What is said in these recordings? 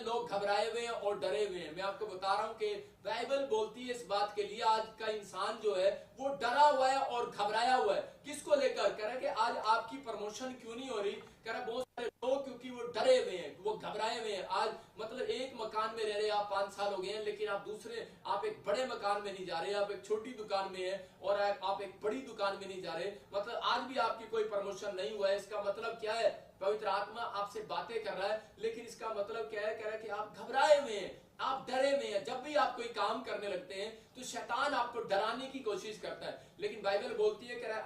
लोग घबराए हुए हैं और डरे हुए हैं। मैं आपको बता रहा हूं कि बाइबल बोलती है इस बात के लिए, आज का इंसान जो है वो डरा हुआ है और घबराया हुआ है। किसको लेकर? कह रहा है कि आज आपकी प्रमोशन क्यों नहीं हो रही? कह रहा है बहुत सारे लोग क्योंकि वो डरे हुए हैं, वो घबराए हुए हैं। आज मतलब एक मकान में रह रहे आप 5 साल हो गए हैं, लेकिन आप एक बड़े मकान में नहीं जा रहे, आप एक छोटी दुकान में है और आप एक बड़ी दुकान में नहीं जा रहे। मतलब आज भी आपकी कोई प्रमोशन नहीं हुआ है। इसका मतलब क्या है? पवित्र आत्मा आपसे बातें कर रहा है, लेकिन इसका मतलब क्या है? कह रहा है कि आप घबराए हुए हैं, आप डरे हुए हैं। जब भी आप कोई काम करने लगते हैं तो शैतान आपको डराने की कोशिश करता है, लेकिन बाइबल बोलती है, कह रहा है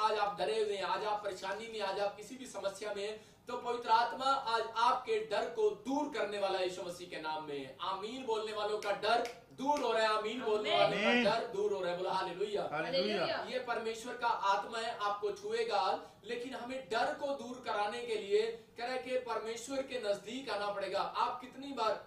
आज आप डरे हुए हैं, आज आप परेशानी में, आज आप किसी भी समस्या में हैं, तो पवित्र आत्मा आज आपके डर को दूर करने वाला यीशु मसीह के नाम में है। आमीन बोलने वालों का डर दूर हो रहा है, आमीन बोलने वालों का डर दूर हो रहा है। बोला हालेलुया। ये परमेश्वर का आत्मा है, आपको छुएगा, लेकिन हमें डर को दूर कराने के लिए कह रहा है कि परमेश्वर के नजदीक आना पड़ेगा। आप कितनी बार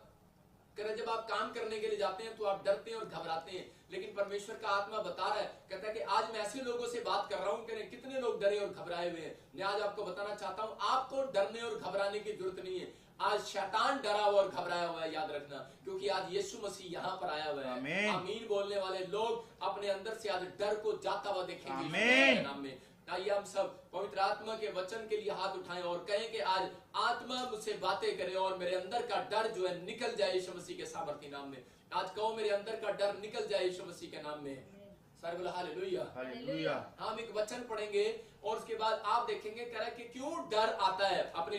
कह रहे जब आप काम करने के लिए जाते हैं तो आप डरते हैं और घबराते हैं, लेकिन परमेश्वर का आत्मा बता रहा है, कहता है कि आज मैं ऐसे लोगों से बात कर रहा हूं, कह रहे कितने लोग डरे और घबराए हुए हैं। मैं आज आपको बताना चाहता हूं, आपको डरने और घबराने की जरूरत नहीं है। आज शैतान डरा हुआ और घबराया हुआ है, याद रखना, क्योंकि आज यीशु मसीह यहाँ पर आया हुआ है। आमीन बोलने वाले लोग अपने अंदर से आज डर को जाता हुआ देखेंगे नाम में। आइए हम सब पवित्र आत्मा के वचन के लिए हाथ उठाएं और कहें कि आज आत्मा मुझसे बातें करे और मेरे अंदर का डर जो है निकल जाए यीशु मसीह के सामर्थी नाम में। आज कहो मेरे अंदर का डर निकल जाए यीशु मसीह के नाम में। सारे बोला हालेलुया। हम एक वचन पढ़ेंगे और उसके बाद आप देखेंगे कह रहा है कि क्यों डर आता है अपनी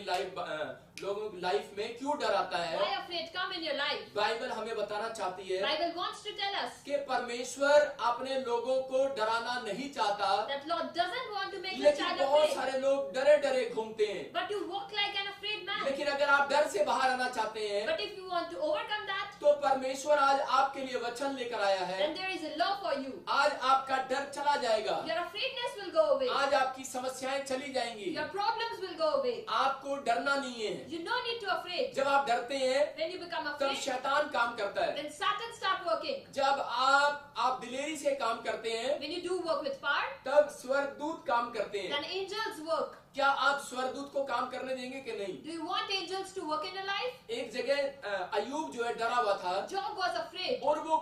लोगों की लाइफ में, क्यों डर आता है। Why afraid come in your life? Bible हमें बताना चाहती है, Bible wants to tell us कि परमेश्वर अपने लोगों को डराना नहीं चाहता, that Lord doesn't want to make his लेकिन child बहुत afraid, सारे लोग डरे डरे घूमते हैं। but you walk like an afraid man. लेकिन अगर आप डर से बाहर आना चाहते हैं But if you want to overcome that, तो परमेश्वर आज आपके लिए वचन लेकर आया है। then there is a law for you. आज आपका डर चला जाएगा, Your afraidness will go away. आज आपकी समस्याएं चली जाएंगी, Your problems will go away. आपको डरना नहीं है। You no need to afraid. जब आप डरते हैं When you become तब afraid, शैतान काम करता है। then Satan start working. जब आप दिलेरी से काम करते हैं When you do work with power, तब स्वर्गदूत काम करते हैं। then angels work. क्या आप स्वर्गदूत को काम करने देंगे कि नहीं? Do you want angels to work in your life? एक जगह अय्यूब जो है डरा हुआ था Job was afraid. और वो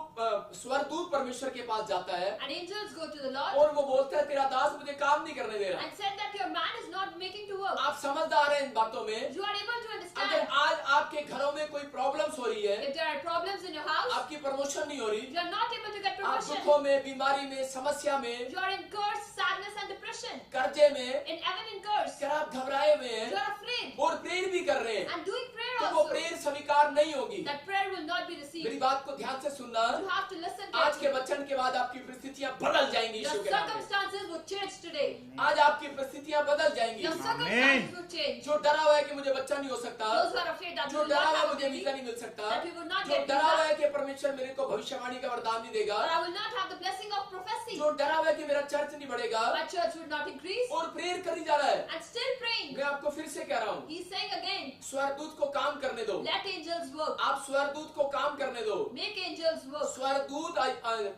स्वर्गदूत परमेश्वर के पास जाता है And angels go to the Lord और वो बोलता है तेरा दास मुझे काम नहीं करने दे रहा। and said that your man is not making to work. आप समझदार हैं इन बातों में। You are able to अगर understand. आज आपके घरों में कोई प्रॉब्लम्स हो रही है, If there are problems in your house, आपकी प्रमोशन नहीं हो रही, you are not able to get आप promotion. दुखों में, बीमारी में, समस्या में, You are in curse, sadness and depression. कर्जे में, In even in curse. अगर आप घबराए हुए You हैं are afraid. और प्रेयर भी कर रहे हैं And doing prayer तो वो also. प्रेयर स्वीकार नहीं होगी। That prayer will not be मेरी received. बात को ध्यान से सुनना, You have to listen आज के carefully. वचन के बाद आपकी परिस्थितियां बदल जाएंगी Your यीशु के नाम में। circumstances will change today. आज आपकी परिस्थितियां बदल जाएंगी। Your circumstances will change. जो डरा हुआ है कि मुझे बच्चा नहीं हो सकता, Those who are afraid that जो we will डरा not हुआ है have a मुझे baby, वीजा नहीं मिल सकता, that we will not जो get डरा हुआ visa, है कि परमेश्वर मेरे को भविष्यवाणी का वरदान नहीं देगा, or I will not have the blessing of prophecy. जो डरा हुआ है कि मेरा चर्च नहीं बढ़ेगा My church would not increase. और प्रेयर करी जा रहा है। And still praying. मैं आपको फिर से कह रहा हूँ, He's saying again, स्वर्गदूत को काम करने दो। let angels work. आप स्वर्गदूत को काम करने दो। Make angels work. स्वर्गदूत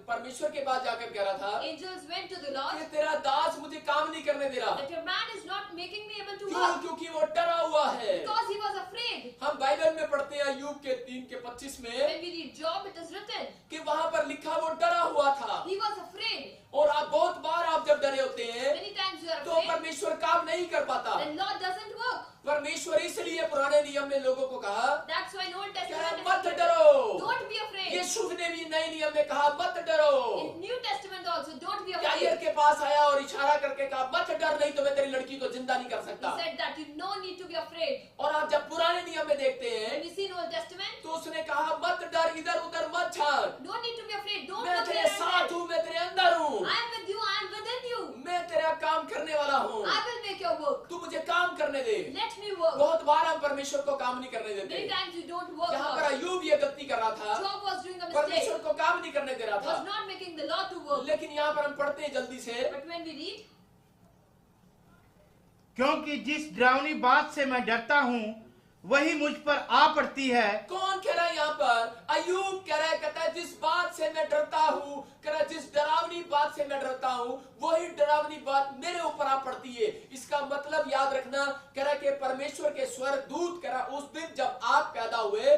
परमेश्वर के पास जाकर कह रहा था Angels went to the कि Lord तेरा दास मुझे काम नहीं करने दे रहा। that your man is not making me able to क्यों? work क्योंकि वो डरा हुआ है। because he was afraid. हम बाइबल में पढ़ते हैं अय्यूब के 3:25 में When we read Job, it is written, कि वहां पर लिखा वो डरा हुआ था। he was afraid. और आप बहुत बार आप जब डरे होते हैं Many times you are तो afraid, परमेश्वर काम नहीं कर पाता। then Lord doesn't work. परमेश्वर इसलिए पुराने नियम में लोगों को कहा That's why in Old कहा, Testament, मत it is डरो। written, don't be afraid. यीशु ने भी नए नियम में कहा मत डरो। In New Testament also, don't be याईर afraid. के पास आया और इशारा करके कहा मत डर, नहीं तो मैं तेरी लड़की को जिंदा नहीं कर He सकता। said that you no need to be afraid. और आप जब पुराने नियम में देखते When हैं we see in Old Testament, तो उसने कहा मत डर, इधर उधर मत झांक, no need to be afraid. Don't मैं look तेरे here and साथ there. हूँ, मैं तेरे अंदर हूँ, I am with you. I am within you. मैं तेरा काम करने वाला हूँ, I will make your work. तू मुझे काम करने दे। Let me work. बहुत बार हम परमेश्वर को काम नहीं करने Many देते। times you don't work यहाँ पर hard. अय्यूब ये गलती कर रहा था, Job was doing a परमेश्वर mistake. को काम नहीं करने दे रहा Was था। not making the law to work. लेकिन यहाँ पर हम पढ़ते हैं जल्दी से, But when we read, क्योंकि जिस डरावनी बात से मैं डरता हूँ वही मुझ पर आ पड़ती है। कौन कह रहा है यहाँ पर? अय्यूब कह रहा है, कहता है जिस बात से मैं डरता हूँ, कह रहा है जिस डरावनी बात से मैं डरता हूँ वही डरावनी बात मेरे ऊपर आ पड़ती है। इसका मतलब याद रखना, कह रहा है कि परमेश्वर के स्वर्गदूत, कह रहा उस दिन जब आप पैदा हुए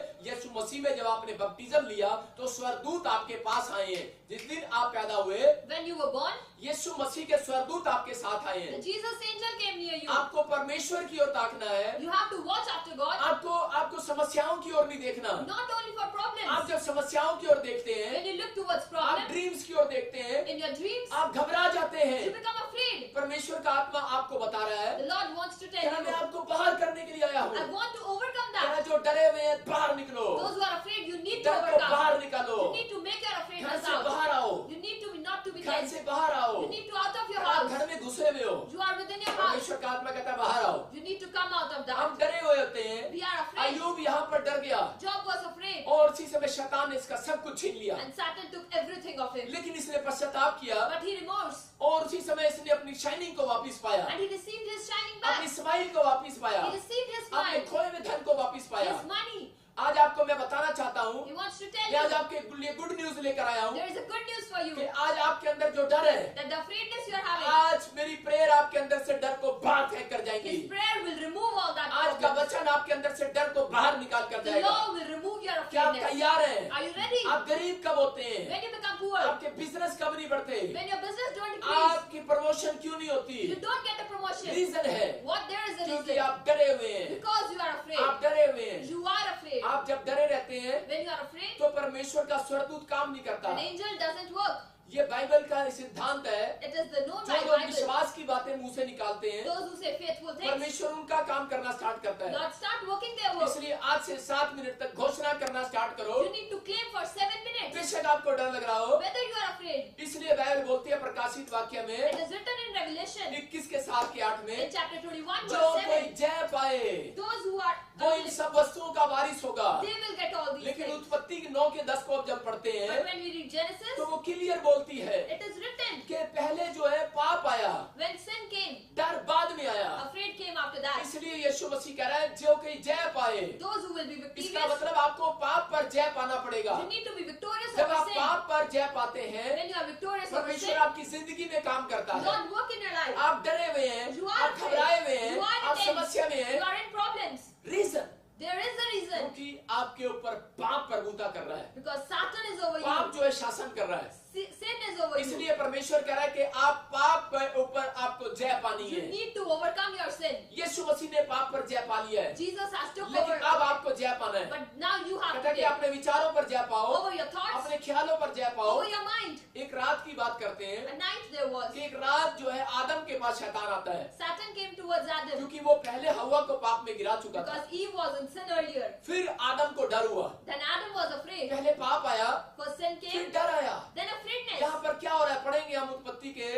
मसीह में जब आपने बपटिज्म लिया तो स्वर्गदूत आपके पास आए हैं। जिस दिन आप पैदा हुए When you were born, यीशु मसीह के स्वर्गदूत आपके साथ आए the हैं। Jesus angel came near you. आपको परमेश्वर की ओर ताकना है, You have to watch after God, आपको समस्याओं की ओर नहीं देखना। not only for आप problems. जब समस्याओं की ओर देखते हैं, When you look towards आप problems, ड्रीम्स की ओर देखते हैं, in your dreams, आप घबरा जाते you हैं। become afraid. परमेश्वर का आत्मा आपको बता रहा है, The Lord wants to क्या tell मैं you, आपको बाहर करने के लिए आया I हूँ। want to overcome क्या that. जो डरे हुए हैं बाहर निकलो, Those who are afraid, you need to डर को बाहर overcome. निकालो, You need to make your घर afraidness से out. बाहर आओ, You need to be not to be घर tense. से बाहर आओ। You need to out of your आप house. घर में घुसे हुए हो, You are within your house. परमेश्वर का आत्मा कहता है बाहर आओ। You need to come out of हम that. डरे हुए होते हैं। We are afraid. अय्यूब यहाँ पर डर गया Job was afraid, और उसी समय शैतान ने इसका सब कुछ छीन लिया, and Satan took everything of him. लेकिन इसने पश्चाताप किया But he remorsed, और उसी समय इसने अपनी शाइनिंग को वापस पाया, and he received his shining अपनी back. स्माइल को वापस पाया, He received his अपने smile, खोए हुए धन को वापस पाया। his money. आज आपको मैं बताना चाहता हूँ, He wants to tell मैं आज you, आपके लिए गुड न्यूज लेकर आया हूँ there is a good news for you, कि आज आपके अंदर जो डर है, that the afraidness you are having, आज मेरी प्रेयर आपके अंदर से डर को बाहर फेंक कर जाएगी। His prayer will remove all that आज का problem. वचन आपके अंदर से डर को बाहर निकाल कर The जाएगा। Lord will remove your क्या आप afraidness. तैयार हैं? Are you ready? आप गरीब कब होते हैं? When you become poor, आपके बिजनेस कब नहीं बढ़ते? when your business don't increase, आपकी प्रमोशन क्यों नहीं होती? you don't get a promotion. Reason है What there is a क्योंकि reason. आप डरे हुए हैं। Because you are afraid. आप डरे हुए हैं। You are afraid. आप जब डरे रहते हैं When you are afraid, तो परमेश्वर का स्वर्गदूत काम नहीं करता। an angel doesn't work. ये बाइबल का सिद्धांत है। It is the known जो by लोग Bible. विश्वास की बातें मुंह से निकालते हैं, Those who say faithful things, परमेश्वर उनका काम करना स्टार्ट करता है। Lord, start working their work. इसलिए आज से 7 मिनट तक घोषणा करना स्टार्ट करो। You need to claim for 7 minutes. बेशक आपको डर लग रहा हो, Whether you are afraid. इसलिए बाइबल बोलती है प्रकाशित वाक्य में It is written in Revelation, 21 के 7 के 8 में, in chapter 21, जो verse कोई 7. जय पाए Those who are वो इन सब वस्तुओं का वारिस होगा। they will get all these लेकिन things. उत्पत्ति 9 के 10 को अब जब पढ़ते But हैं when we read Genesis, तो वो क्लियर बोलती है it is written, कि पहले जो है पाप आया, when sin came, डर बाद में आया। afraid came after that. इसलिए यीशु मसीह कह रहा है जो कोई जय पाए, Those who will be इसका victorious, मतलब आपको पाप पर जय पाना पड़ेगा। you need to be victorious जब over आप sin. पाप पर जय पाते हैं, When you are victorious over परमेश्वर sin, आपकी जिंदगी में काम करता है। Lord work in your life. आप डरे हुए हैं, You are आप घबराए हुए हैं, You are आप tense. समस्या में You हैं। are in problems. Reason There is a reason. क्योंकि आपके ऊपर पाप प्रभुता कर रहा है, Because Satan is over पाप you. जो है शासन कर रहा है। Sin is over you. इसलिए परमेश्वर कह रहा है कि आप पाप के ऊपर आपको जय पानी You है। need to overcome your sin. यीशु मसीह ने पाप पर जय पा लिया है, Jesus has took लेकिन over. अब आपको जय पाना है। But now you have कहता है to कि take अपने विचारों पर जय पाओ, over your thoughts, अपने ख्यालों पर जय पाओ। over your mind. एक रात की बात करते हैं A night there was. कि एक रात जो है आदम के पास शैतान आता है, Satan came towards Adam क्योंकि वो पहले हवा को पाप में गिरा चुका था। because Eve was in sin earlier. फिर आदम को डर हुआ, Then Adam was afraid. पहले पाप आया, First sin फिर came, डर आया। then afraidness. यहाँ पर क्या हो रहा है पढ़ेंगे हम उत्पत्ति के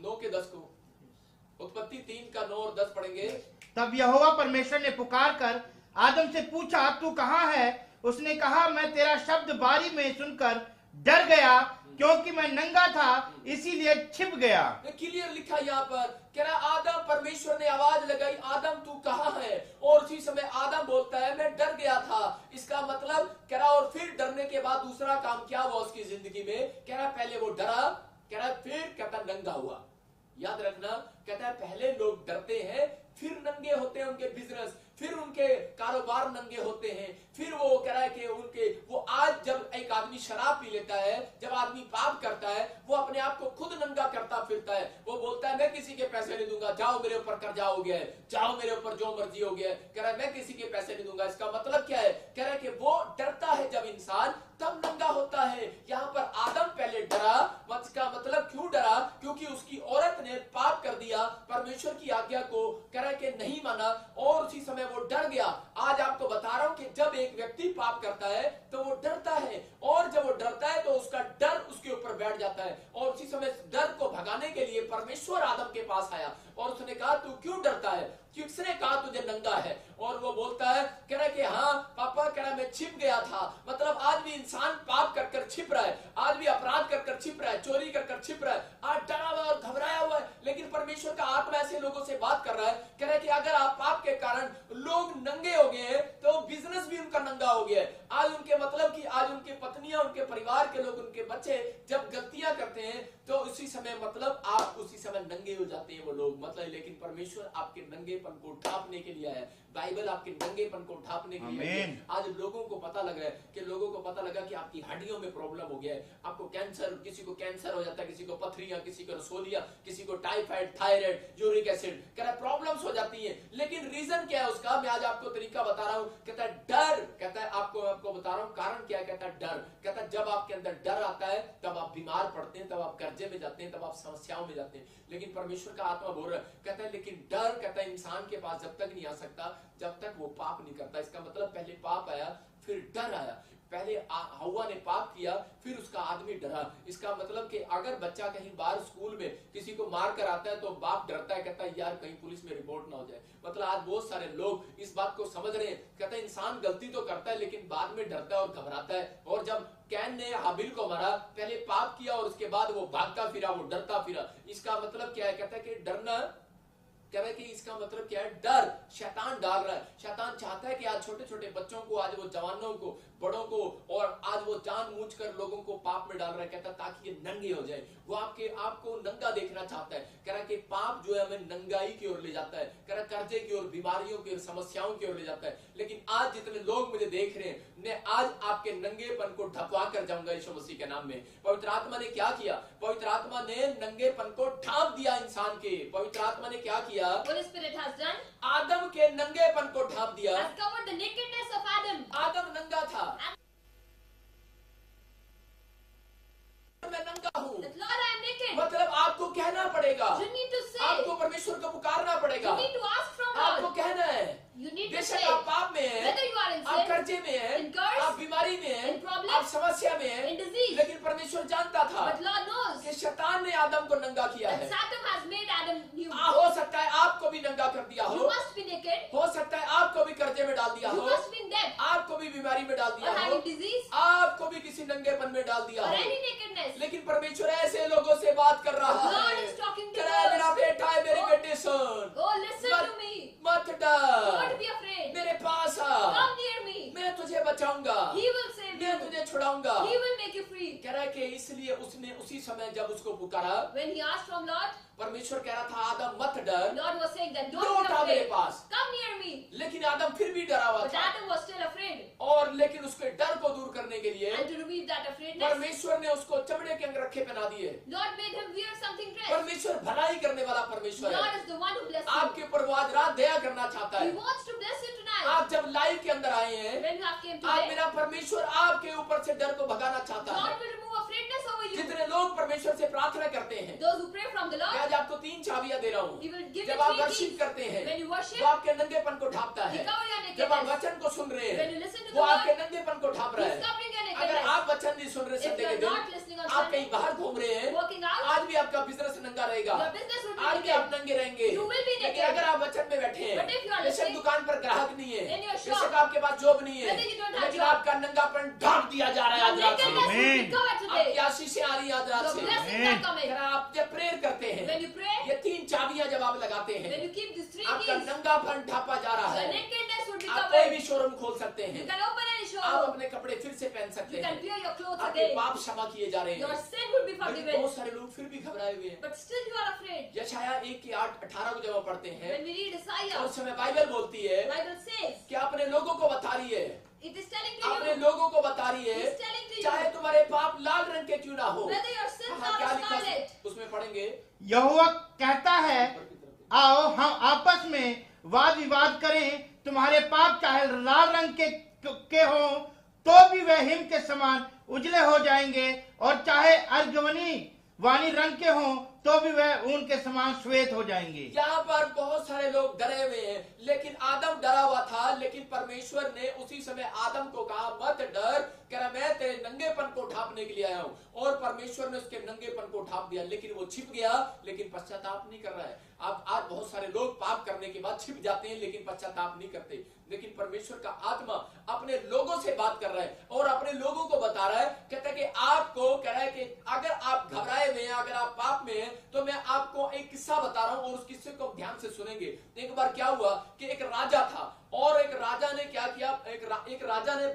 9 के 10 को, उत्पत्ति 3 का 9 और 10 पढ़ेंगे। तब यहोवा परमेश्वर ने पुकार कर आदम से पूछा, तू कहाँ है? उसने कहा, मैं तेरा शब्द बारी में सुनकर डर गया, क्योंकि मैं नंगा था, इसीलिए छिप गया। क्लियर लिखा यहाँ पर, कह रहा आदम, परमेश्वर ने आवाज लगाई, आदम तू कहाँ है? और उसी समय आदम बोलता है मैं डर गया था। इसका मतलब कह रहा, और फिर डरने के बाद दूसरा काम क्या हुआ उसकी जिंदगी में? कह रहा पहले वो डरा, कह रहा फिर कहता नंगा हुआ। याद रखना, कहता है पहले लोग डरते हैं, फिर नंगे होते हैं उनके बिजनेस, फिर उनके कारोबार नंगे होते हैं, फिर वो कह रहा है कि उनके वो आज जब एक आदमी शराब पी लेता है, जब आदमी पाप करता है, वो अपने आप को खुद नंगा करता फिरता है। वो बोलता है मैं किसी के पैसे नहीं दूंगा, जाओ मेरे ऊपर कर्जा हो गया है, जाओ मेरे ऊपर जो मर्जी हो गया है। कह रहा है मैं किसी के पैसे नहीं दूंगा। इसका मतलब क्या है? कह रहा है कि वो डरता है जब इंसान, तब नंगा होता है। यहाँ पर आदम पहले डरा, इसका मतलब क्यों डरा? क्योंकि उसकी औरत ने पाप कर दिया, परमेश्वर की आज्ञा को कह रहा है कि नहीं माना, और उसी समय वो डर गया। आज आपको बता रहा हूं कि जब एक व्यक्ति पाप करता है तो वो डरता है, और जब वो डरता है तो उसका डर उसके ऊपर बैठ जाता है। और उसी समय डर को भगाने के लिए परमेश्वर आदम के पास आया और उसने कहा तू क्यों डरता है? किसने कहा तुझे नंगा है? और वो बोलता है, कह रहा है कि हाँ पापा, कह रहा मैं छिप गया था। मतलब आज भी इंसान पाप कर कर छिप रहा है, आज भी अपराध कर कर छिप रहा है, चोरी कर कर छिप रहा है, आज डरा हुआ और घबराया हुआ है। लेकिन परमेश्वर का आत्मा ऐसे लोगों से बात कर रहा है, कह रहा है कि अगर आप पाप के कारण लोग नंगे हो गए हैं तो बिजनेस भी उनका नंगा हो गया है। आज उनके मतलब कि आज उनके पत्नियां, उनके परिवार के लोग, उनके बच्चे जब गलतियां करते हैं तो उसी समय मतलब आप उसी समय नंगे हो जाते हैं वो लोग। मतलब लेकिन परमेश्वर आपके नंगेपन को ढांपने के लिए आया है। बाइबल आपके नंगेपन को ढांपने के लिए है। आज लोगों को पता लगा है कि लोगों को पता लगा कि आपकी हड्डियों में प्रॉब्लम हो गया है, आपको कैंसर, किसी को कैंसर हो जाता है, किसी को पथरियां, किसी को रसोलियां, किसी को टाइफाइड, थायराइड, यूरिक एसिड, कहता है प्रॉब्लम्स हो जाती हैं। लेकिन रीजन क्या है उसका? मैं आज आपको तरीका बता रहा हूं। कहता है डर, कहता है आपको बता रहा हूं कारण क्या है। कहता है डर, कहता है जब आपके अंदर डर आता है तब आप बीमार पड़ते हैं, तब आप कर्जे में जाते हैं, तब आप समस्याओं में जाते हैं। लेकिन परमेश्वर का आत्मा बोल रहा है, कहता है लेकिन डर, कहता है इंसान के पास जब तक नहीं आ सकता जब तक वो पाप नहीं करता। इसका मतलब पहले पाप आया फिर डर आया। पहले हव्वा ने पाप किया फिर उसका आदमी डरा। इसका मतलब कि अगर बच्चा कहीं बाहर स्कूल में किसी को मार कर आता है तो बाप डरता है, कहता है यार कहीं पुलिस में रिपोर्ट ना हो जाए। मतलब आज बहुत सारे लोग इस बात को समझ रहे हैं। कहता है इंसान गलती तो करता है लेकिन बाद में डरता है और घबराता है। और जब कैन ने हाबिल को मारा, पहले पाप किया और उसके बाद वो भागता फिरा, वो डरता फिरा। इसका मतलब क्या है? कहता है कि डरना, कह रहा है कि इसका मतलब क्या है? डर शैतान डाल रहा है। शैतान चाहता है कि आज छोटे छोटे बच्चों को, आज वो जवानों को, बड़ों को, और आज वो जानबूझकर लोगों को पाप में डाल रहा है। कहता है ताकि ये नंगे हो जाए। वो आपको नंगा देखना चाहता है। कह रहा है कि पाप जो है हमें नंगाई की ओर ले जाता है, कह रहा है कर्जे की ओर, बीमारियों की ओर, समस्याओं की ओर ले जाता है। लेकिन आज जितने लोग मुझे देख रहे हैं, मैं आज आपके नंगेपन को ढकवा कर जाऊंगा यीशु मसीह के नाम में। पवित्र आत्मा ने क्या किया? पवित्र आत्मा ने नंगेपन को ढांप दिया इंसान के। पवित्र आत्मा ने क्या किया? Holy Spirit has done, आदम के नंगेपन को ढांप दिया। has covered the nakedness of Adam. आदम नंगा था, मैं नंगा हूँ। That Lord, I am naked. मतलब आपको कहना पड़ेगा, You need to say, आपको परमेश्वर को पुकारना पड़ेगा, you need to ask from आपको God. कहना है। You need to बेशक say, आप पाप में हैं, whether you are in आप sin, कर्जे में हैं, in curse, आप बीमारी में हैं, in problem, आप समस्या में हैं, in disease. लेकिन परमेश्वर जानता था But Lord knows कि शैतान ने आदम को नंगा किया that है। Satan has made Adam new. हो सकता है आपको भी नंगा कर दिया You हो, must be naked. हो सकता है आपको भी कर्जे में डाल दिया You हो, must be in debt. आपको भी बीमारी में डाल Or दिया हो, having disease. आपको भी किसी नंगेपन में डाल दिया Or हो। any nakedness. लेकिन परमेश्वर ऐसे लोगों से बात कर रहा God है, is talking to कह रहा है us. मेरा बेटा है, मेरी बेटी सुन, Oh, listen मत- to me. मत Don't डर, be afraid. मेरे पास आ, Come near me. मैं तुझे बचाऊंगा, He will save मैं you. तुझे छुड़ाऊंगा। He will make you free. कह रहा है कि इसलिए उसने उसी समय जब उसको पुकारा, When he asked from Lord, परमेश्वर कह रहा था आदम मत डर, Lord was saying that don't लौट be आ मेरे afraid. पास। Come near me. लेकिन आदम फिर भी डरा हुआ But था, Adam was still afraid. और लेकिन उसके डर को दूर करने के लिए And to remove that afraidness, परमेश्वर ने उसको चमड़े के अंगरखे पहना दिए। Lord made him wear something dressed. परमेश्वर भलाई करने वाला परमेश्वर Lord है। is the one who blesses you. आपके ऊपर वो आज रात दया करना चाहता He है। wants to bless you tonight. आप जब लाइव के अंदर आए हैं, When you have came आज today, मेरा परमेश्वर आपके ऊपर से डर को भगाना चाहता God है। will remove afraidness over you. जितने लोग परमेश्वर से प्रार्थना करते हैं, Those who pray from the मैं Lord, आज आपको 3 चाबियां दे रहा हूँ। He will give you जब आप 3 वर्शिप keys. करते हैं, When you worship, वो आपके नंगेपन को ढांपता He है। cover your जब आप nakedness. वचन को सुन रहे When you हैं, listen to वो the आपके Lord, नंगेपन को ढांप रहा He's है। covering your अगर nakedness. आप वचन नहीं सुन रहे If संडे you के are दिन, not listening on आप कहीं Sunday, बाहर घूम रहे हैं, walking out, आज भी आपका बिजनेस नंगा रहेगा, your business will be आज भी naked. आप नंगे रहेंगे। You will be लेकिन naked. अगर आप वचन में बैठे हैं, But if you are बेशक listening, दुकान पर ग्राहक नहीं है, in your shop, बेशक आपके पास जॉब नहीं है, whether you don't have लेकिन job, आपका नंगापन ढांप दिया जा रहा है your आज रात से। nakedness will be Amen. covered आपकी today. आशीषें आ रही हैं आज रात Your से। blessings are coming. अगर आप जब प्रेयर करते हैं, When you pray, ये 3 चाबियां जब आप लगाते हैं, when you keep these 3 आपका keys, नंगापन ढापा जा रहा your है। nakedness will be आप कोई भी covered. शोरूम खोल सकते You हैं, can open any आप showroom. अपने कपड़े फिर से पहन सकते You can हैं, wear your clothes आपके again. पाप क्षमा किए जा रहे Your हैं। sin will be लेकिन forgiven. बहुत सारे लोग फिर भी घबराए हुए हैं। But still you are afraid. यशाया 1:8-18 को जब हम पढ़ते हैं, When we read और Isaiah, उस समय बाइबल बोलती है Bible says, कि अपने लोगों को बता रही है, it is telling to अपने you, लोगों को बता रही है, He's telling to चाहे you, तुम्हारे पाप लाल रंग के क्यों ना हो। whether your sins हाँ, क्या are लिखा scarlet. उसमें पढ़ेंगे, यहोवा कहता है आओ हम आपस में वाद विवाद करें, तुम्हारे पाप चाहे लाल रंग के हो तो भी वह हिम के समान उजले हो जाएंगे, और चाहे अर्गवनी वाणी रंग के हों तो भी वह ऊन के समान श्वेत हो जाएंगे। यहाँ पर बहुत सारे लोग डरे हुए हैं, लेकिन आदम डरा हुआ था, लेकिन परमेश्वर ने उसी समय आदम को कहा मत डर, कह रहा मैं तेरे नंगेपन को ढांपने के लिए आया हूँ। और परमेश्वर ने उसके नंगेपन को ढांप दिया, लेकिन वो छिप गया, लेकिन पश्चाताप नहीं कर रहा है। अब आज बहुत सारे लोग पाप करने के बाद छिप जाते हैं, लेकिन पश्चाताप नहीं करते। लेकिन परमेश्वर का आत्मा अपने लोगों से बात कर रहा है और अपने लोगों को बता रहा है, कहता है कि आपको कह रहा है कि अगर आप घबराए हुए हैं, अगर आप पाप में हैं, तो मैं आपको एक किस्सा बता रहा हूं और उस किस्से को ध्यान से सुनेंगे। एक बार क्या हुआ कि एक राजा था और एक राजा ने क्या किया, एक राजा ने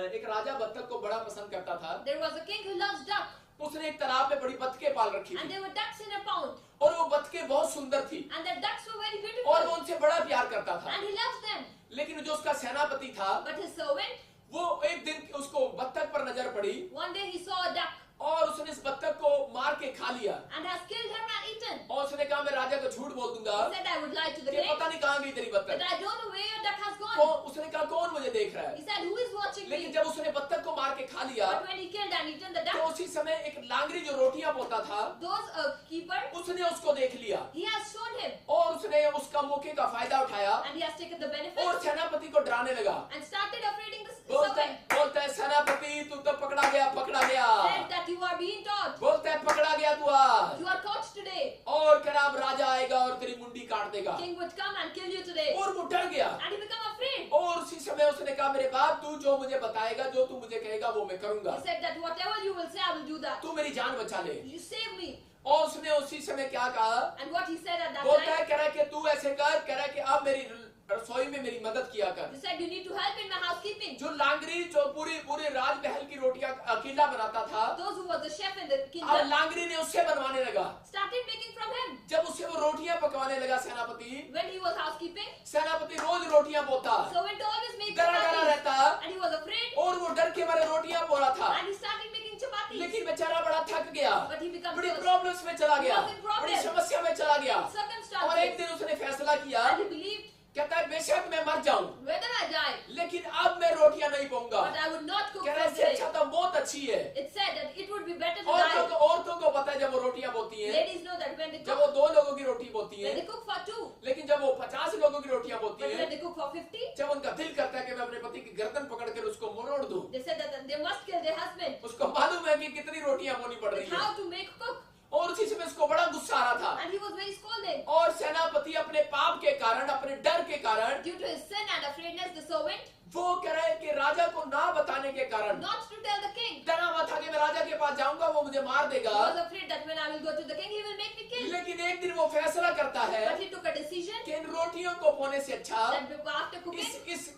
एक राजा बत्तख को बड़ा पसंद करता था। There was a king who loves duck. उसने एक तालाब में बड़ी बतखें पाल रखी And थी there were ducks in a pond. और वो बतखें बहुत सुंदर थी And the ducks were very और वो beautiful. उनसे बड़ा प्यार करता था। And he loves them. लेकिन जो उसका सेनापति था But his servant, वो एक दिन उसको बत्तख पर नजर पड़ी one day he saw a duck और उसने इस बत्तख को मार के खा लिया and has killed him and eaten. और उसने कहा मैं राजा को झूठ बोल दूंगा He said, I would lie to the कि king, पता नहीं कहाँ गई तेरी but बत्तख। I don't know where your duck has gone. उसने कहा कौन मुझे देख रहा He है। said, who is watching लेकिन me? जब उसने बत्तख को मार के खा लिया But when he killed and eaten the तो duck, उसी समय एक लांगरी जो रोटियां बोता था those keeper, उसने उसको देख लिया he has shown him और उसने उसका मौके का फायदा उठाया and he has taken the और benefit सेनापति को डराने लगा। and started afraiding the बोलता servant. बोलता है सेनापति तू तो पकड़ा गया Said that you are being taught. बोलता है पकड़ा गया तू आज You are caught today. और कह रहा अब राजा आएगा और तेरी मुंडी काट देगा King would come and kill you today. और वो डर गया And he become afraid. और उसी समय उसने कहा मेरे बाप तू जो मुझे बताएगा जो तू मुझे कहेगा वो मैं करूंगा He said that whatever you will say, I will do that. तू मेरी जान बचा ले। You save me. और उसने उसी समय क्या कहा And what he said at that बोलता time, है कह रहा है कि तू ऐसे कर कह रहा है कि अब मेरी रसोई में मेरी मदद किया कर। he said you need to help in my housekeeping. जो लांगरी जो पूरी पूरे राजमहल की रोटियां अकेला बनाता था Those who was the chef in the अब kingdom लांगरी ने उससे बनवाने लगा। started making from him. जब उससे वो रोटियां पकवाने लगा सेनापति When he was housekeeping, सेनापति रोज रोटियां बोता servant always make डरा डरा chapatis. रहता And he was afraid. और वो डर के मारे रोटियां बोला था And he started making chapatis. लेकिन बेचारा बड़ा थक गया But he becomes बड़ी worse. प्रॉब्लम्स में चला गया He was in problem. बड़ी समस्या में चला गया और एक Circumstances. दिन उसने फैसला किया And he believed, कहता है बेशक मैं मर जाऊं whether I die, लेकिन अब मैं रोटियां नहीं पाऊंगा। but I would not cook कह रहा है for इससे today. अच्छा तो मौत अच्छी है। It said that it would be better to औरतों die. को पता है जब वो रोटियां बोती हैं Ladies know that when they जब वो cook, 2 लोगों की रोटी बोती when हैं they cook for 2, लेकिन जब वो 50 लोगों की रोटियां बोती but हैं when they cook for 50, जब उनका दिल करता है कि मैं अपने पति की गर्दन पकड़कर उसको मोड़ दूं they said that they must kill their husband. उसको मालूम है कि कितनी रोटियां बोनी पड़ रही But है how to make cook? और उसी समय उसको बड़ा गुस्सा आ रहा था And he was very scolded. और सेनापति अपने पाप के कारण अपने डर के कारण Due to his sin and afraidness, the servant, वो कह रहा है कि राजा को ना बताने के कारण not to tell the king, डरा हुआ था कि मैं राजा के पास जाऊंगा वो मुझे मार he देगा was afraid that when I will go to the king, he will make me kill. लेकिन एक दिन वो फैसला करता है But he took a decision कि इन रोटियों को बोने से अच्छा that after cooking, इस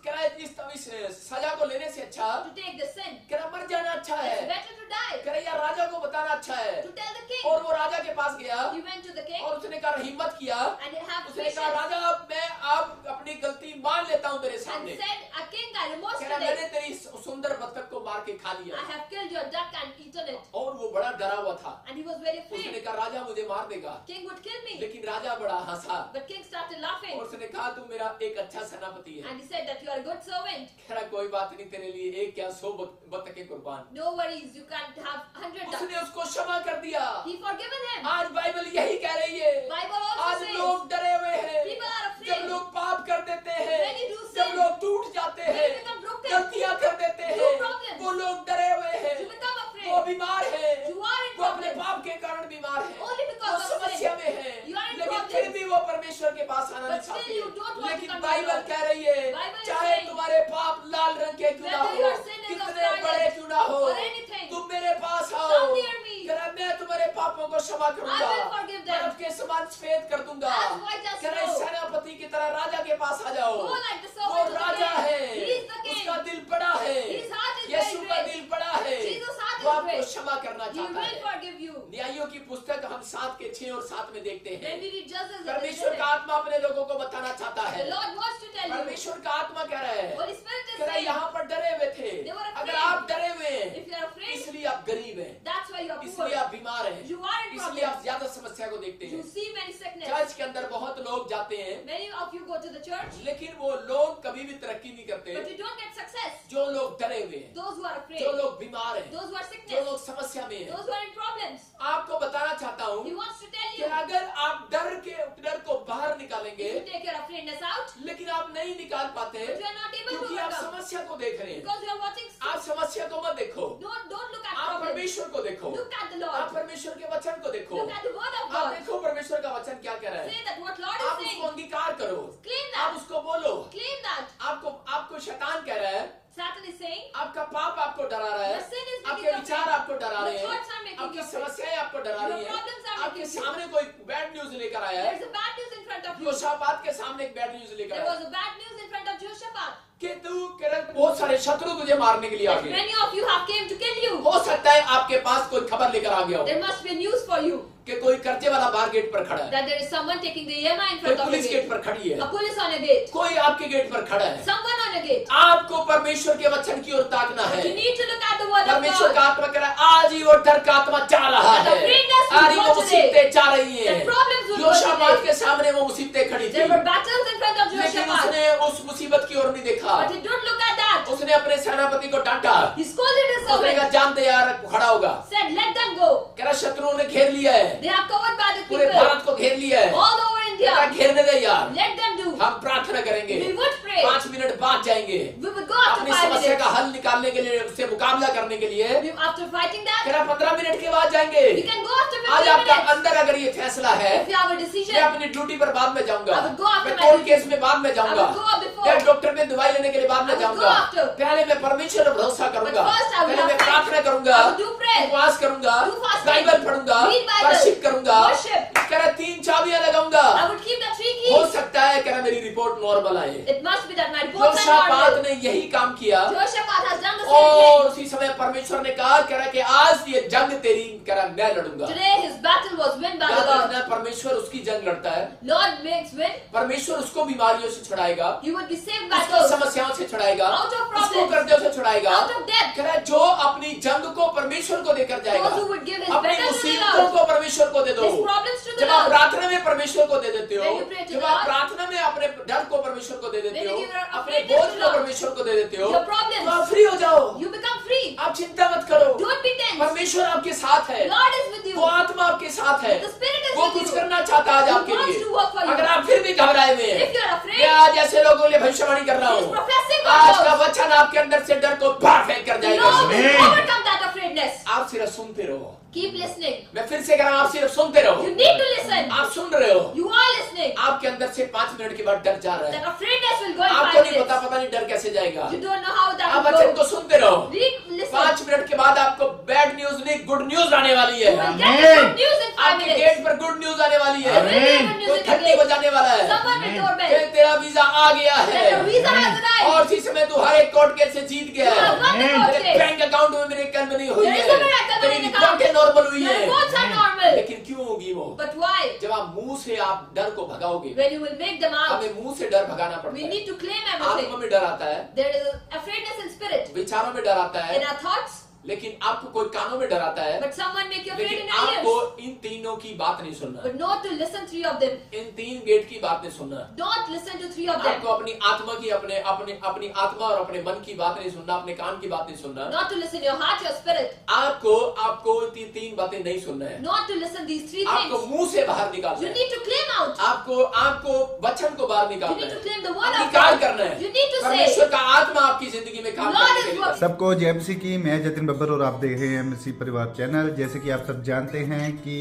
सजा को लेने से अच्छा to take the sin, कह रहा मर जाना अच्छा है it's better to die. कह रहा यार राजा को बताना अच्छा है To tell the king, और वो राजा के पास गया he went to the king और उसने कहा हिम्मत किया and he have उसने कहा patience राजा अब मैं आप अपनी गलती मान लेता हूँ तेरे and सामने said, "A king, I remorse कह रहा today. मैंने तेरी सुंदर बतख को मार के खा लिया I have killed your duck and eaten it." और वो बड़ा डरा हुआ था And he was very उसने afraid. कहा राजा मुझे मार देगा King would kill me. लेकिन राजा बड़ा हंसा But king started laughing और उसने कहा तू मेरा एक अच्छा सेनापति है and he said that you are a good servant. कह रहा कोई बात नहीं तेरे लिए एक क्या 100 बतखें कुर्बान No worries, you can't have 100 ducks. उसने उसको क्षमा कर दिया He forgiven him. आज बाइबल यही कह रही है Bible also आज says लोग डरे हुए हैं people are afraid. जब लोग पाप कर देते हैं When you do sin, जब लोग टूट जाते when हैं you become broken, गलतियां कर देते do हैं problems, वो लोग डरे हुए हैं you become वो afraid. बीमार है You are in वो अपने problem. पाप के कारण बीमार है Only because वो of समस्या sin. में है You are in लेकिन problem. फिर भी वो परमेश्वर के पास आना But नहीं still चाहती you don't want to लेकिन come to बाइबल God. कह रही है Bible is चाहे saying, तुम्हारे पाप लाल रंग के क्यों ना whether हो your sin is of कितने scarlet बड़े क्यों ना हो or anything, तुम मेरे पास आओ come near me. कह रहा मैं तुम्हारे पापों को क्षमा करूंगा I will forgive them. बर्फ के समान सफेद कर दूंगा As white as कह रहा snow. सेनापति की तरह राजा के पास आ जाओ Go like the वो servant to the Raja king. है He is the king. उसका दिल बड़ा है His heart is Yeshu very का great. दिल बड़ा है Jesus' heart वो is आपको great. क्षमा करना He चाहता will है forgive you. न्यायियों की पुस्तक हम 7 के 6 और 7 में देखते हैं When we read Judges, it is परमेश्वर written, का आत्मा अपने लोगों को बताना चाहता है the Lord wants to tell you. परमेश्वर का आत्मा कह रहा है Holy Spirit is कह रहा है saying, यहाँ पर डरे हुए थे They were afraid. अगर आप डरे हुए हैं if you are afraid, इसलिए आप गरीब हैं that's why you are poor. इसलिए आप बीमार हैं You are in इसलिए आप problem. ज्यादा समस्या को देखते You हैं see many sickness. चर्च के अंदर बहुत लोग जाते हैं Many of you go to the church, लेकिन वो लोग कभी भी तरक्की नहीं करते but you don't get success. जो लोग डरे हुए हैं Those who are जो afraid, लोग बीमार हैं those who are जो sickness, लोग समस्या में हैं those who are in problems. आपको बताना चाहता हूँ He wants to tell कि you, अगर आप डर को बाहर निकालेंगे if you take your afraidness out, लेकिन आप नहीं निकाल पाते but you are not able to क्योंकि आप overcome, समस्या को देख रहे हैं because you are watching. आप समस्या को मत देखो Don't look at आप problems. परमेश्वर को देखो Look at the आप Lord. परमेश्वर के वचन को देखो Look at the word of आप God. देखो परमेश्वर का वचन क्या कह रहा है Say that what Lord आप is उसको saying. अंगीकार करो Claim आप that. उसको बोलो Claim that. आपको शैतान कह रहा है Satan Bible is saying, आपका पाप आपको डरा रहा है, your sin is making आपके you विचार afraid. आपको डरा Your रहे हैं, thoughts are making आपकी you afraid. समस्याएं आपको डरा Your रही हैं, problems are आपके making you सामने कोई बैड न्यूज लेकर आया है। There's a bad news in front of you. योशापात के सामने एक बैड न्यूज लेकर There आया was a bad news in front of Jehoshaphat. कि तू केरल बहुत सारे शत्रु तुझे मारने के लिए आ That गए। many of you have came to kill you. हो सकता है आपके पास कोई खबर लेकर आ गया हो There must be news for you. कि कोई कर्जे वाला बाहर गेट पर खड़ा है, That there is someone taking the EMI in कोई front of the police gate gate. पर खड़ी है, A police on a gate. कोई आपके गेट पर खड़ा है। Someone on a gate. आपको परमेश्वर के वचन की ओर ताकना है। You need to look at the word of परमेश्वर का God. आत्मा कह रहा है आज ही वो डर का आत्मा जा रहा That है, the greatness will आज ही go वो today. मुसीबतें जा रही हैं। That problems will go योशापात today. के सामने वो मुसीबतें खड़ी थी, There were battles in front of लेकिन Jehoshaphat. उसने उस मुसीबत की ओर नहीं देखा। But he don't look at that. उसने अपने सेनापति को डांटा, He scolded his उसने कहा servant. जानते यार खड़ा होगा। Said, let them go. कह रहा शत्रुओं ने घेर लिया है, They are covered by the पूरे people. भारत को घेर लिया है, All over कह रहा India. घेरने दे यार, Let them do. हम प्रार्थना करेंगे, We would pray. 5 मिनट बाद जाएंगे, We would go after अपनी 5 समस्या का minutes. हल निकालने के लिए, उससे मुकाबला करने के लिए। After fighting कह that, रहा 15 मिनट के बाद जाएंगे। we can go after आज 15 आपका minutes. अंदर अगर ये फैसला है, If you have a मैं decision, अपनी ड्यूटी पर बाद में जाऊंगा, I would go after मैं my कोर्ट duty. केस में बाद में जाऊंगा, I would go before. मैं डॉक्टर में दवाई लेने के लिए बाद में I would जाऊंगा, go after. पहले मैं परमेश्वर पर भरोसा करूंगा, But first I will पहले मैं have faith. प्रार्थना करूंगा, I will do prayer. उपवास करूंगा, Do fasting. बाइबल पढ़ूंगा, Read Bible. वर्शिप करूंगा, Worship. कह रहा 3 चाबियां लगाऊंगा। I would keep the 3 हो keys. सकता है कह रहा मेरी रिपोर्ट नॉर्मल आए। It must be that my reports are योशापात normal. ने यही काम किया Jehoshaphat has done the same और thing. उसी समय परमेश्वर ने कहा कह रहा कि आज ये जंग तेरी कह रहा मैं लड़ूंगा। Today his battle was won by the याद Lord. रखना परमेश्वर उसकी जंग लड़ता है, Lord makes win. परमेश्वर उसको बीमारियों से छुड़ाएगा, You would be saved by उसको those. समस्याओं से छुड़ाएगा, Out of उसको problems. कर्जों से छुड़ाएगा। Out of death. कह रहा है, जो अपनी जंग को परमेश्वर को देकर जाएगा, Those who would give his अपनी battle to the मुसीबतों Lord. को परमेश्वर को दे दो। His problems to the जब आप Lord. प्रार्थना में परमेश्वर को दे देते हो, When you pray to जब the आप Lord. प्रार्थना में अपने डर को परमेश्वर को दे देते When you हो, give your अपने afraidness बोझ to को Lord. परमेश्वर को दे देते हो, Your problems. तो आप फ्री हो जाओ, You become free. आप चिंता मत करो, Don't be tense. परमेश्वर आपके साथ है, Lord is with you. वो आत्मा आपके साथ है, The Spirit is वो with कुछ you. करना चाहता है आज He आपके wants लिए। to work for you. अगर आप फिर भी घबराए हुए हैं, If you are afraid, मैं आज ऐसे लोगों के लिए भविष्यवाणी कर रहा He is हूँ, professing आज God का knows. वचन आपके अंदर से डर को बाहर फेंक कर The जाएगा। Lord will Amen. overcome that afraidness. आप सिर्फ सुनते रहो, Keep listening. मैं फिर से कह रहा हूँ, आप सिर्फ सुनते रहो, You need to listen. आप सुन रहे हो, You are listening. आपके अंदर से 5 मिनट के बाद डर जा रहा है, That afraidness will go in आपको 5 नहीं पता, minutes. पता नहीं डर कैसे जाएगा। You don't know how that आप will वचन go. को सुनते रहो, Read, listen. 5 मिनट के बाद आपको बैड न्यूज नहीं गुड न्यूज आने वाली You है, will get the good news in 5 आपके minutes. गेट पर गुड न्यूज आने वाली है, There will be good news कोई in the घंटी gate. बजाने वाला है Someone will कि doorbell. तेरा वीजा आ गया है That your visa has arrived. और इसी समय तू हर एक कोर्ट केस से जीत गया You have है, won the Amen. court तेरे case. बैंक अकाउंट में मेरे कल में नहीं हुई There है, is a miracle तेरी in the account. रिपोर्टें नॉर्मल हुई Your है, reports are normal. लेकिन क्यों होगी वो? But why? जब आप मुंह से आप डर को भगाओगे, When you will make them out, हमें मुंह से डर भगाना पड़ता we है, need to claim आत्मा everything. में डर आता है, There is afraidness in spirit, विचारों में डर आता है, in our thoughts, लेकिन आपको कोई कानों में डर आता है, but someone make you afraid in लेकिन your आपको ears. इन तीनों की बात नहीं सुनना, But not to listen 3 of them. इन 3 गेट की बात नहीं सुनना, Don't listen to 3 of them. आपको अपनी आत्मा की अपनी आत्मा और अपने मन की बात नहीं सुनना, अपने कान की बात नहीं सुनना, Not to listen your heart, your spirit. आपको 3 बातें नहीं सुनना है, Not to listen these 3 आपको things. मुंह से बाहर निकालना You है, need to claim out. आपको वचन को बाहर You निकालना need to है, claim the word of अंगीकार God. करना है, You need to say, परमेश्वर का आत्मा आपकी जिंदगी में काम Lord करने is के लिए। working. सबको जय मसीह की। मैं जतिन बब्बर और आप देख रहे हैं एमसी परिवार चैनल। जैसे कि आप सब जानते हैं कि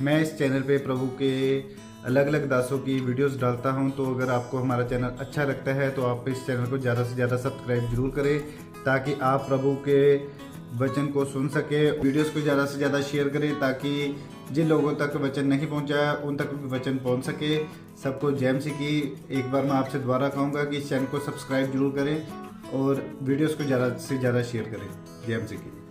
मैं इस चैनल पे प्रभु के अलग अलग दासों की वीडियोस डालता हूं, तो अगर आपको हमारा चैनल अच्छा लगता है तो आप इस चैनल को ज़्यादा से ज़्यादा सब्सक्राइब जरूर करें, ताकि आप प्रभु के वचन को सुन सके। वीडियोस को ज़्यादा से ज़्यादा शेयर करें, ताकि जिन लोगों तक वचन नहीं पहुंचा है उन तक भी वचन पहुंच सके। सबको जय मसीह की। एक बार मैं आपसे दोबारा कहूँगा कि इस चैनल को सब्सक्राइब जरूर करें और वीडियोस को ज़्यादा से ज़्यादा शेयर करें। जय मसीह की।